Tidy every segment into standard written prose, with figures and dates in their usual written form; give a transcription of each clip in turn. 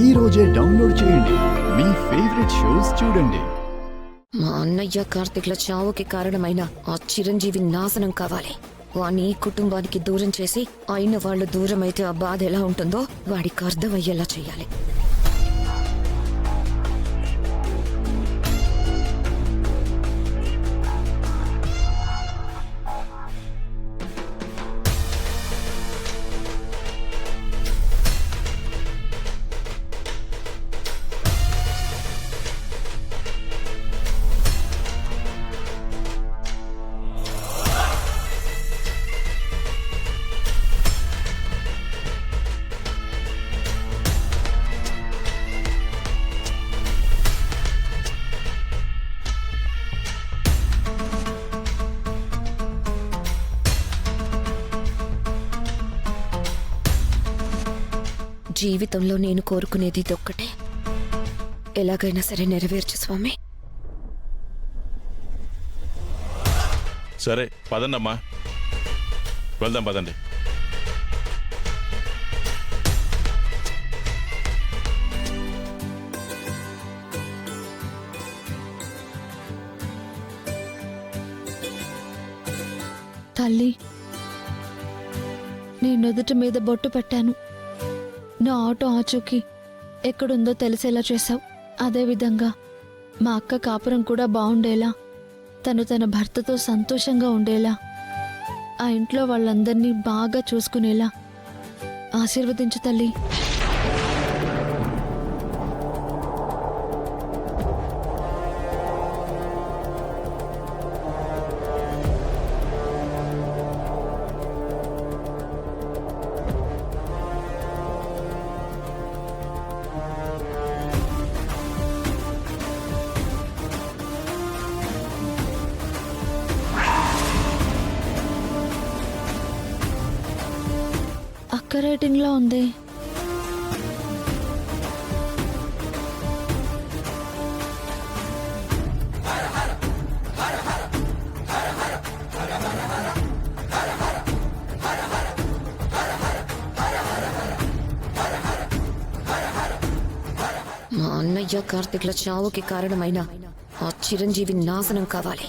ఈ రోజే డౌన్లోడ్ చేయండి. మీ ఫేవరెట్ షోస్ చూడండి. మా అన్నయ్య కార్తిక్ల చావుకి కారణమైన ఆ చిరంజీవి నాశనం కావాలి. వాణ్ణి కుటుంబానికి దూరం చేసి అయిన వాళ్ళు దూరం అయితే ఆ బాధ ఎలా ఉంటుందో వాడికి అర్థమయ్యేలా చెయ్యాలి. జీవితంలో నేను కోరుకునేది ఇదొక్కటే. ఎలాగైనా సరే నెరవేర్చు స్వామి. సరే పదండమ్మా, వెళ్దాం పదండి. తల్లి, నీ నుదుటి మీద బొట్టు పెట్టాను. నా ఆటో ఆచూకీ ఎక్కడుందో తెలిసేలా చేశావు. అదేవిధంగా మా అక్క కాపురం కూడా బాగుండేలా, తను తన భర్తతో సంతోషంగా ఉండేలా, ఆ ఇంట్లో వాళ్ళందరినీ బాగా చూసుకునేలా ఆశీర్వదించు తల్లి. అక్క రేటింగ్లో ఉంది. మా అన్నయ్య కార్తిక్ల చావుకి కారణమైన ఆ చిరంజీవి నాశనం కావాలి.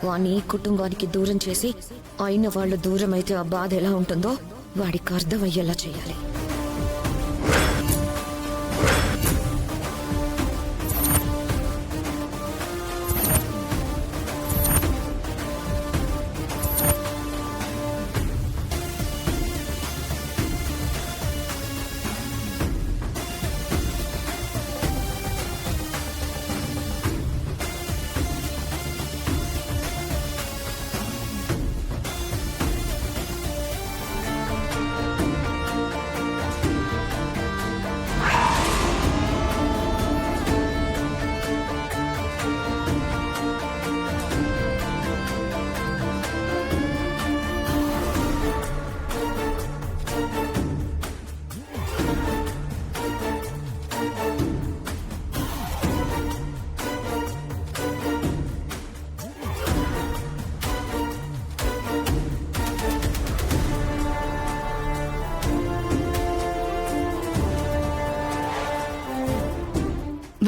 వాణ్ణి కుటుంబానికి దూరం చేసి అయిన వాళ్ళు దూరం అయితే ఆ బాధ ఎలా ఉంటుందో వాడికి అర్థమయ్యేలా చెయ్యాలి.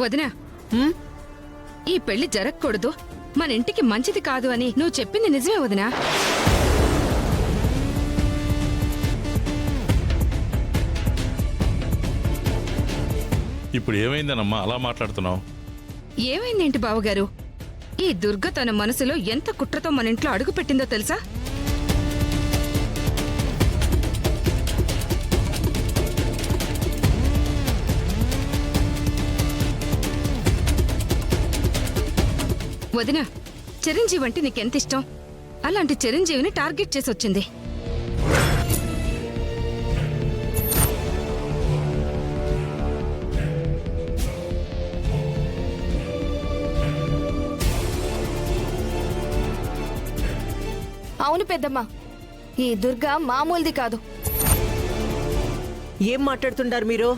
వదినా, ఈ పెళ్లి జరగకూడదు, మన ఇంటికి మంచిది కాదు అని నువ్వు చెప్పింది నిజమే వదినా. ఇప్పుడు ఏమైందనమ్మా అలా మాట్లాడుతున్నావు? ఏమైందేంటి బావగారు? ఈ దుర్గ తన మనసులో ఎంత కుట్రతో మన ఇంట్లో అడుగు పెట్టిందో తెలుసా? వదినా, చిరంజీవి అంటే నీకెంత ఇష్టం? అలాంటి చిరంజీవిని టార్గెట్ చేసి వచ్చింది. అవును పెద్దమ్మ, ఈ దుర్గా మామూలుది కాదు. ఏం మాట్లాడుతుండారు మీరు?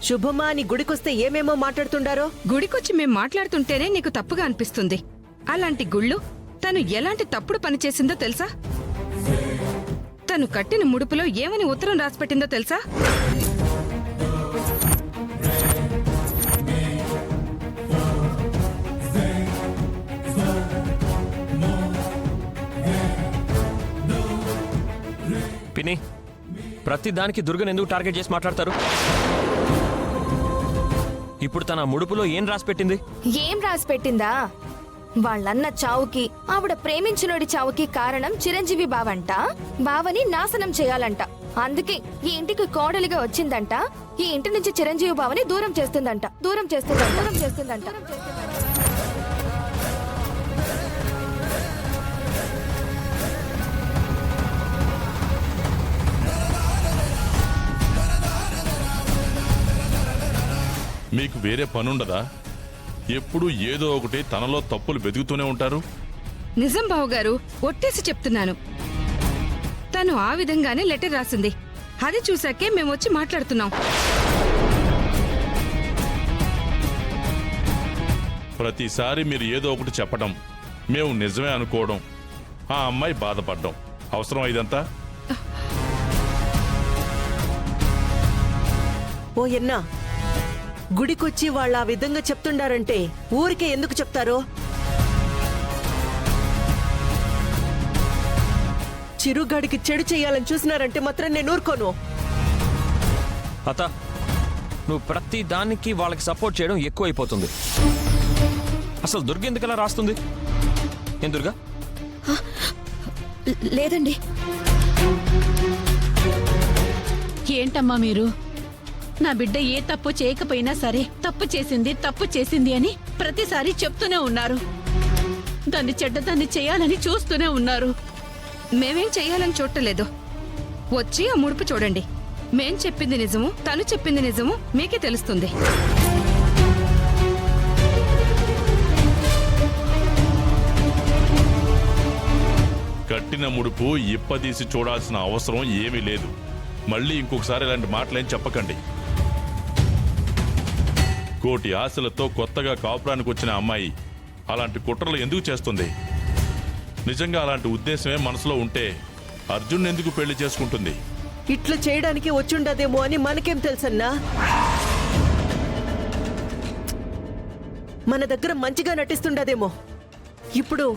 శుభమా అని గుడికొస్తే ఏమేమో మాట్లాడుతుండారో. గుడికొచ్చి మేం మాట్లాడుతుంటేనే నీకు తప్పుగా అనిపిస్తుంది. అలాంటి గుళ్ళు తను ఎలాంటి తప్పుడు పని చేసిందో తెలుసా? తను కట్టిన ముడుపులో ఏమని ఉత్తరం రాసిపెట్టిందో తెలుసా? ప్రతి దానికి దుర్గను ఎందుకు టార్గెట్ చేసి మాట్లాడతారు? ఇప్పుడు తన ముడుపులో ఏం రాసి పెట్టింది? ఏం రాసి పెట్టిందా? వాళ్ళన్న చావుకి ఆవిడ ప్రేమించినోడి చావుకి కారణం చిరంజీవి బావంట. బావని నాశనం చేయాలంట. అందుకే ఈ ఇంటికి కోడలిగా వచ్చిందంట. ఈ ఇంటి నుంచి చిరంజీవి బావని దూరం చేస్తుందంట. దూరం చేస్తుందంట. దూరం చేస్తుందంట. మీకు వేరే పనుండదా? ఎప్పుడు ఏదో ఒకటి తనలో తప్పులు వెతుకుతూనే ఉంటారు. నిజం బావగారు, ఒట్టేసి చెప్తున్నాను. తను ఆ విధంగానే లెటర్ రాసింది. అది చూసాకే మేము వచ్చి మాట్లాడుతున్నాం. ప్రతిసారి మీరు ఏదో ఒకటి చెప్పడం, మేము నిజమే అనుకోవడం, ఆ అమ్మాయి బాధపడ్డం అవసరం ఇదంతా? ఓ ఎన్నా, గుడికొచ్చి వాళ్ళు ఆ విధంగా చెప్తుండారంటే ఊరికే ఎందుకు చెప్తారు? చిరుగాడికి చెడు చేయాలని చూసినారంటే మాత్రం నేను ఊరుకోను. అత్త, నువ్వు ప్రతి దానికి వాళ్ళకి సపోర్ట్ చేయడం ఎక్కువైపోతుంది. అసలు దుర్గ ఎందుకలా రాస్తుంది? ఏం దుర్గా? లేదండి. ఏంటమ్మా మీరు? నా బిడ్డ ఏ తప్పు చేయకపోయినా సరే తప్పు చేసింది అని ప్రతిసారి చెప్తూనే ఉన్నారు. దాన్ని చెడ్డదాన్ని చేయాలని చూస్తూనే ఉన్నారు. మేమేం చెయ్యాలని చూడలేదు. వచ్చి ఆ ముడుపు చూడండి. మేం చెప్పింది నిజము, తను చెప్పింది నిజము మీకే తెలుస్తుంది. కట్టిన ముడుపు ఇప్పదీసి చూడాల్సిన అవసరం ఏమీ లేదు. మళ్ళీ ఇంకొకసారి ఇలాంటి మాటలేం చెప్పకండి. కోటి ఆశలతో కొత్తగా కాపురానికి వచ్చిన అమ్మాయి అలాంటి కుట్రలు ఎందుకు చేస్తుంది? నిజంగా అలాంటి ఉద్దేశమే మనసులో ఉంటే అర్జున్ ఎందుకు పెళ్లి చేసుకుంటుంది? ఇట్లా చేయడానికి వచ్చుండదేమో అని మనకేం తెలుసన్నా? మన దగ్గర మంచిగా నటిస్తుండదేమో. ఇప్పుడు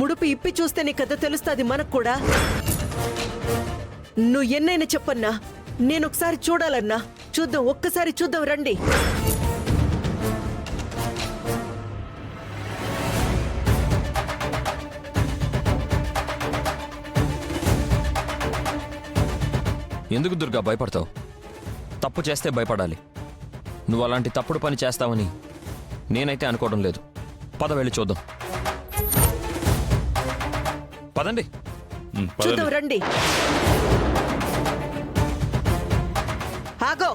ముడుపు ఇప్పి చూస్తేనే కదా తెలుస్తుంది మనకు కూడా. నువ్వు ఎన్నైనా చెప్పన్నా, నేనొకసారి చూడాలన్నా. చూద్దాం, ఒక్కసారి చూద్దాం రండి. ఎందుకు దుర్గా భయపడతావు? తప్పు చేస్తే భయపడాలి. నువ్వు అలాంటి తప్పుడు పని చేస్తావని నేనైతే అనుకోవడం లేదు. పద వెళ్ళి చూద్దాం. పదండి. చూద్దాం రండి. ఆగో.